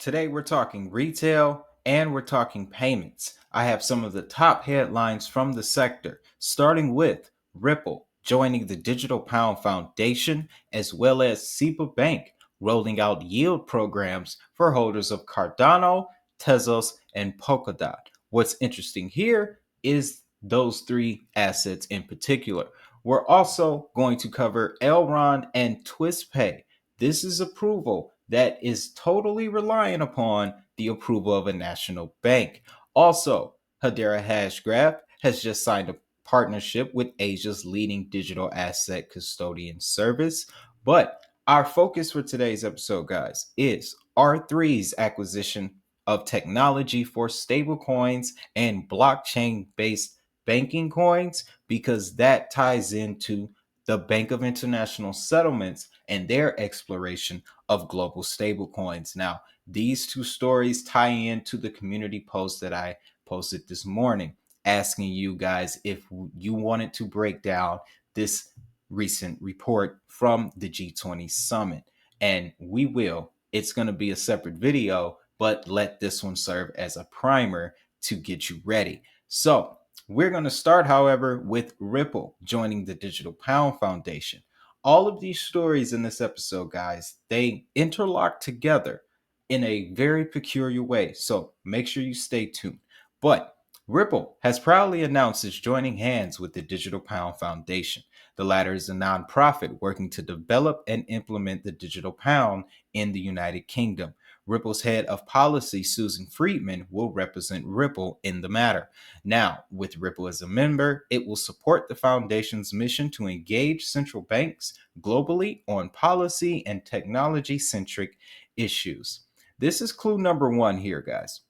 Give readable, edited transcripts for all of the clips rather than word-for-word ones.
Today we're talking retail and we're talking payments. I have some of the top headlines from the sector, starting with Ripple joining the Digital Pound Foundation, as well as SEPA Bank rolling out yield programs for holders of Cardano, Tezos, and Polkadot. What's interesting here is those three assets in particular. We're also going to cover Elrond and Twistpay. This is approval that is totally reliant upon the approval of a national bank. Also, Hedera Hashgraph has just signed a partnership with Asia's leading digital asset custodian service. But our focus for today's episode, guys, is R3's acquisition of technology for stablecoins and blockchain based banking coins, because that ties into the Bank of International Settlements and their exploration of global stablecoins. Now, these two stories tie into the community post that I posted this morning, asking you guys if you wanted to break down this recent report from the G20 summit. And we will. It's going to be a separate video, but let this one serve as a primer to get you ready. So, we're going to start, however, with Ripple joining the Digital Pound Foundation. All of these stories in this episode, guys, they interlock together in a very peculiar way. So make sure you stay tuned. But Ripple has proudly announced it's joining hands with the Digital Pound Foundation. The latter is a nonprofit working to develop and implement the digital pound in the United Kingdom. Ripple's head of policy, Susan Friedman, will represent Ripple in the matter. Now, with Ripple as a member, it will support the foundation's mission to engage central banks globally on policy and technology-centric issues. This is clue number one here, guys.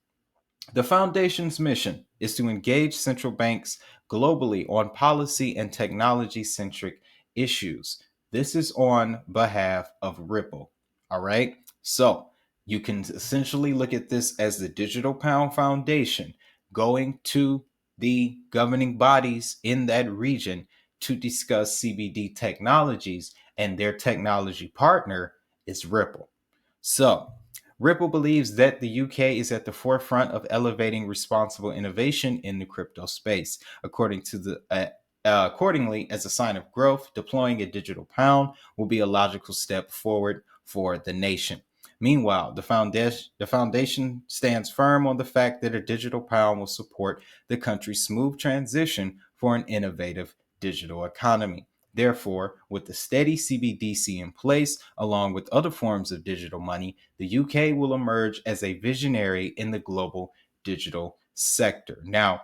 The foundation's mission is to engage central banks globally on policy and technology-centric issues. This is on behalf of Ripple. All right. So you can essentially look at this as the Digital Pound Foundation going to the governing bodies in that region to discuss CBD technologies, and their technology partner is Ripple. So, Ripple believes that the UK is at the forefront of elevating responsible innovation in the crypto space. Accordingly, as a sign of growth, deploying a digital pound will be a logical step forward for the nation. Meanwhile, the foundation stands firm on the fact that a digital pound will support the country's smooth transition for an innovative digital economy. Therefore, with the steady CBDC in place, along with other forms of digital money, the UK will emerge as a visionary in the global digital sector. Now,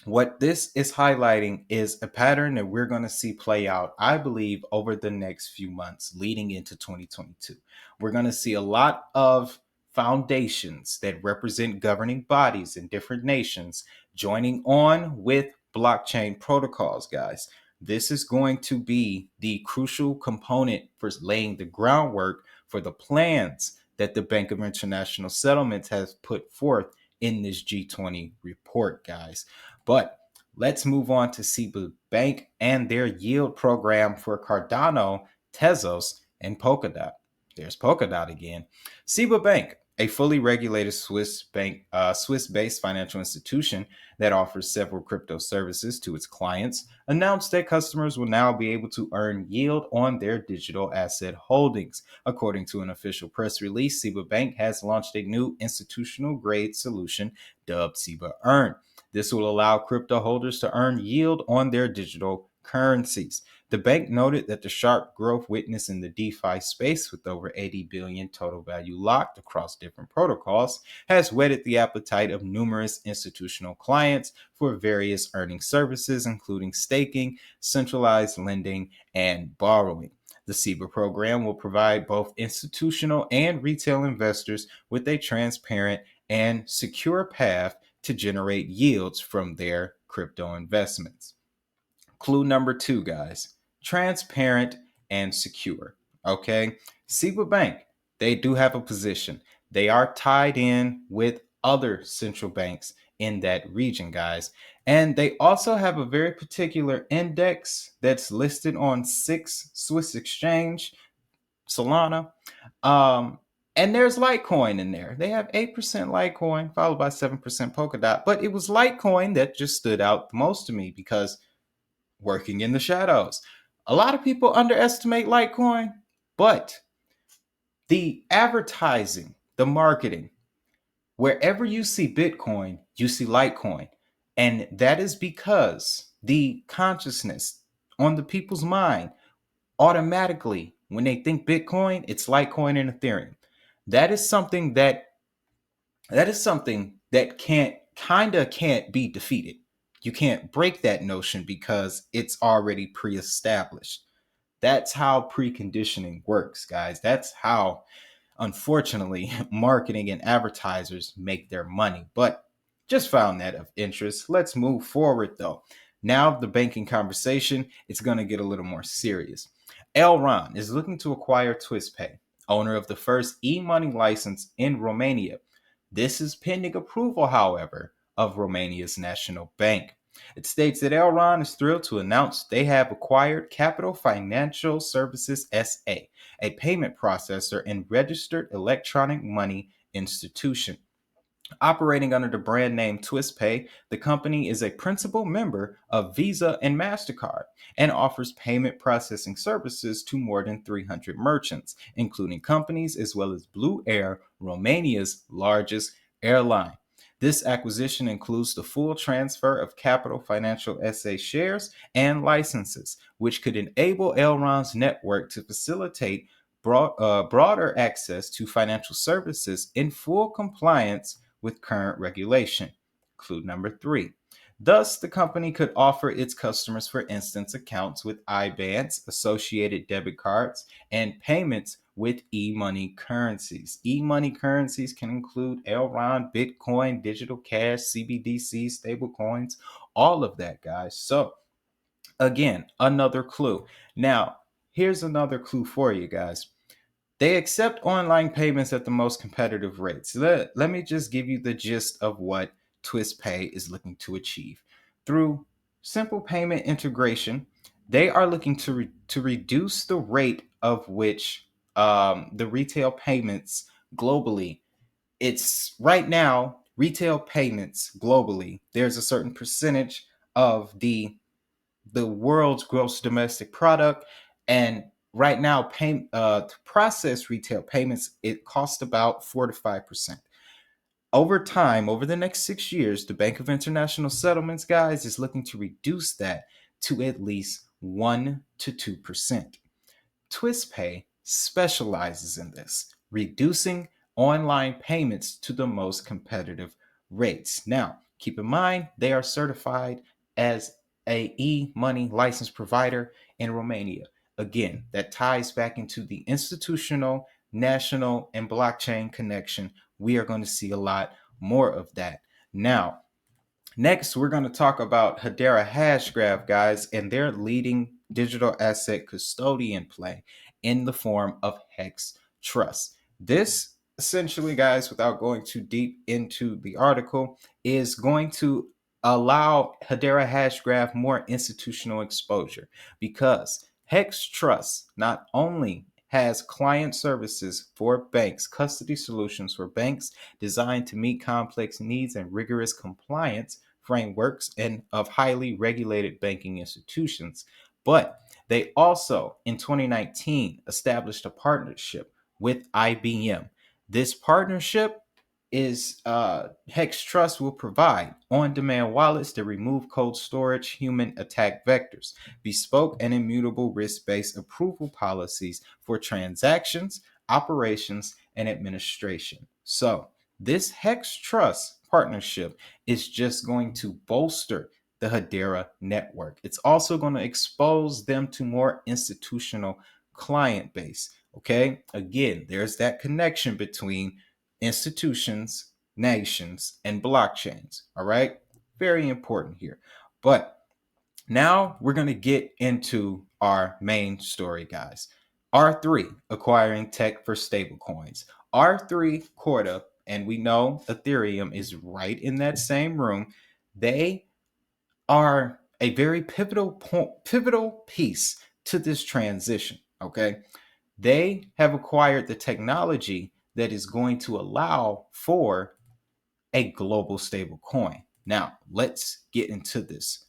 what this is highlighting is a pattern that we're going to see play out, I believe, over the next few months leading into 2022. We're going to see a lot of foundations that represent governing bodies in different nations joining on with blockchain protocols, guys. This is going to be the crucial component for laying the groundwork for the plans that the Bank of International Settlements has put forth in this G20 report, guys. But let's move on to SEPA Bank and their yield program for Cardano, Tezos, and Polkadot. There's Polkadot again. SEPA Bank, a fully regulated Swiss-based financial institution that offers several crypto services to its clients, announced that customers will now be able to earn yield on their digital asset holdings. According to an official press release, SEPA Bank has launched a new institutional-grade solution dubbed SEPA Earn. This will allow crypto holders to earn yield on their digital currencies. The bank noted that the sharp growth witnessed in the DeFi space, with over 80 billion total value locked across different protocols, has whetted the appetite of numerous institutional clients for various earning services, including staking, centralized lending, and borrowing. The SEPA program will provide both institutional and retail investors with a transparent and secure path to generate yields from their crypto investments. Clue number two, guys: transparent and secure. Okay, SEPA Bank, they do have a position. They are tied in with other central banks in that region, guys. And they also have a very particular index that's listed on SIX Swiss Exchange, Solana. Um, And there's Litecoin in there. They have 8% Litecoin, followed by 7% Polkadot. But it was Litecoin that just stood out the most to me because working in the shadows. A lot of people underestimate Litecoin, but the advertising, the marketing, wherever you see Bitcoin, you see Litecoin. And that is because the consciousness on the people's mind automatically, when they think Bitcoin, it's Litecoin and Ethereum. That is something that can't be defeated. You can't break that notion because it's already pre-established. That's how preconditioning works, guys. That's how, unfortunately, marketing and advertisers make their money. But just found that of interest. Let's move forward though. Now the banking conversation, it's going to get a little more serious. Elrond is looking to acquire Twistpay, owner of the first e-money license in Romania. This is pending approval, however, of Romania's national bank. It states that Elrond is thrilled to announce they have acquired Capital Financial Services SA, a payment processor and registered electronic money institution. Operating under the brand name Twistpay, the company is a principal member of Visa and MasterCard and offers payment processing services to more than 300 merchants, including companies as well as Blue Air, Romania's largest airline. This acquisition includes the full transfer of Capital Financial SA shares and licenses, which could enable Elrond's network to facilitate broader access to financial services in full compliance with current regulation. Clue number 3. Thus, the company could offer its customers, for instance, accounts with IBANs, associated debit cards, and payments with e-money currencies. E-money currencies can include Elrond, Bitcoin, digital cash, CBDC, stablecoins, all of that, guys. So, again, another clue. Now, here's another clue for you guys. They accept online payments at the most competitive rates. Let me just give you the gist of what Twistpay is looking to achieve. Through simple payment integration, they are looking to reduce the rate of which the retail payments globally. It's right now, retail payments globally, there's a certain percentage of the world's gross domestic product. And right now, to process retail payments, it costs about 4 to 5%. Over time, over the next 6 years, the Bank of International Settlements, guys, is looking to reduce that to at least 1 to 2%. Twistpay specializes in this, reducing online payments to the most competitive rates. Now, keep in mind, they are certified as a e-money license provider in Romania. Again, that ties back into the institutional, national, and blockchain connection. We are going to see a lot more of that. Now, next, we're going to talk about Hedera Hashgraph, guys, and their leading digital asset custodian play in the form of Hex Trust. This essentially, guys, without going too deep into the article, is going to allow Hedera Hashgraph more institutional exposure because Hex Trust not only has client services for banks, custody solutions for banks designed to meet complex needs and rigorous compliance frameworks and of highly regulated banking institutions. But they also, in 2019, established a partnership with IBM. This partnership is Hex Trust will provide on-demand wallets that remove cold storage, human attack vectors, bespoke and immutable risk-based approval policies for transactions, operations, and administration. So this Hex Trust partnership is just going to bolster the Hedera network. It's also going to expose them to more institutional client base. Okay, again, there's that connection between institutions, nations, and blockchains. All right, very important here. But now we're going to get into our main story, guys. R3 acquiring tech for stablecoins. R3 Corda, and we know Ethereum is right in that same room. They are a very pivotal piece to this transition. Okay, they have acquired the technology that is going to allow for a global stable coin. Now, let's get into this.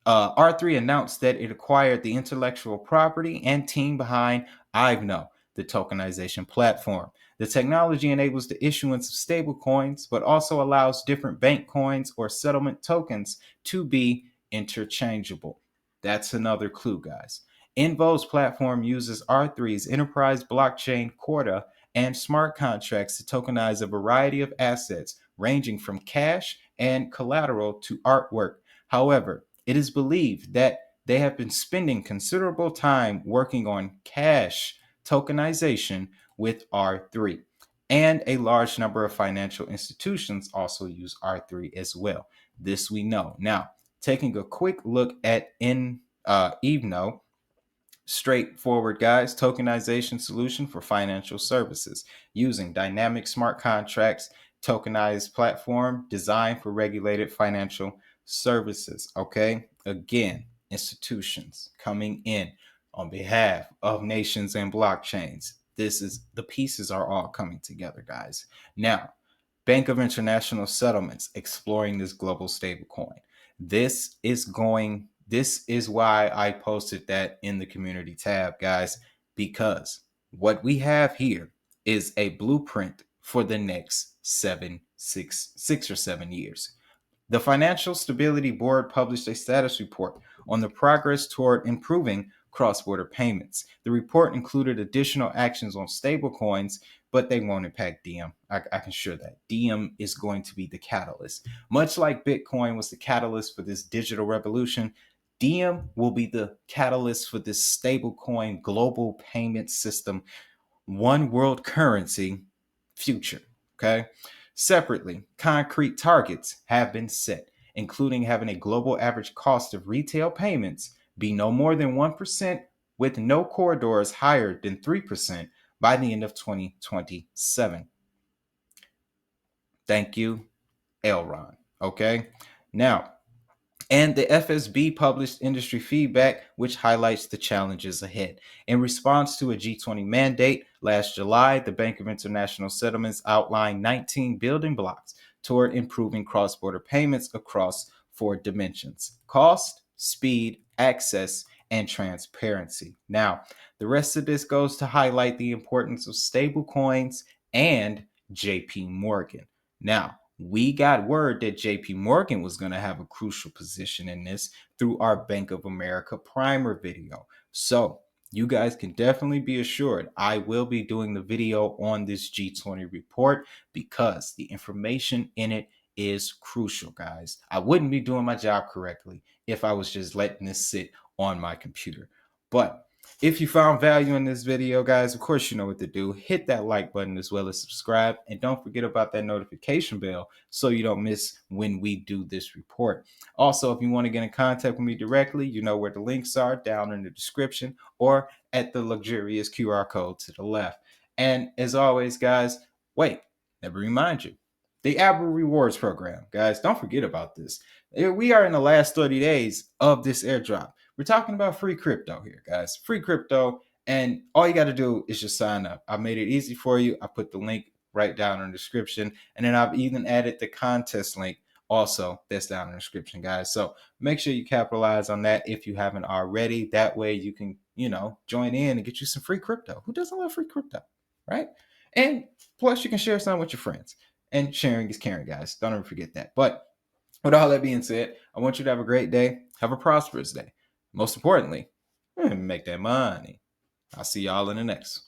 R3 announced that it acquired the intellectual property and team behind Ivno, the tokenization platform. The technology enables the issuance of stablecoins, but also allows different bank coins or settlement tokens to be interchangeable. That's another clue, guys. Invo's platform uses R3's enterprise blockchain Corda and smart contracts to tokenize a variety of assets, ranging from cash and collateral to artwork. However, it is believed that they have been spending considerable time working on cash tokenization with R3. And a large number of financial institutions also use R3 as well. This we know. Now, taking a quick look at Evno, straightforward, guys, tokenization solution for financial services using dynamic smart contracts, tokenized platform designed for regulated financial services. Okay, again, institutions coming in on behalf of nations and blockchains. This is the pieces are all coming together, guys. Now, Bank of International Settlements exploring this global stablecoin. This is why I posted that in the community tab, guys, because what we have here is a blueprint for the next 6 or 7 years. The Financial Stability Board published a status report on the progress toward improving cross-border payments. The report included additional actions on stablecoins, but they won't impact Diem. I can assure that. Diem is going to be the catalyst. Much like Bitcoin was the catalyst for this digital revolution, Diem will be the catalyst for this stablecoin global payment system, one world currency future. Okay. Separately, concrete targets have been set, including having a global average cost of retail payments be no more than 1%, with no corridors higher than 3% by the end of 2027. Thank you, Elrond. Okay. Now, and the FSB published industry feedback, which highlights the challenges ahead. In response to a G20 mandate last July, the Bank of International Settlements outlined 19 building blocks toward improving cross-border payments across 4 dimensions: cost, speed, access, and transparency. Now, the rest of this goes to highlight the importance of stablecoins and JP Morgan. Now, we got word that JP Morgan was going to have a crucial position in this through our Bank of America primer video. So you guys can definitely be assured I will be doing the video on this G20 report because the information in it is crucial, guys. I wouldn't be doing my job correctly if I was just letting this sit on my computer. But if you found value in this video, guys, of course you know what to do. Hit that like button as well as subscribe. And don't forget about that notification bell so you don't miss when we do this report. Also, if you want to get in contact with me directly, you know where the links are down in the description or at the luxurious QR code to the left. And as always, guys, wait, let me remind you, the Apple Rewards program, guys, don't forget about this. We are in the last 30 days of this airdrop. We're talking about free crypto here, guys. Free crypto, and all you got to do is just sign up. I made it easy for you. I put the link right down in the description, and then I've even added the contest link also that's down in the description, guys. So make sure you capitalize on that if you haven't already. That way you can, join in and get you some free crypto. Who doesn't love free crypto, right? And plus you can share some with your friends. And sharing is caring, guys. Don't ever forget that. But with all that being said, I want you to have a great day. Have a prosperous day. Most importantly, make that money. I'll see y'all in the next.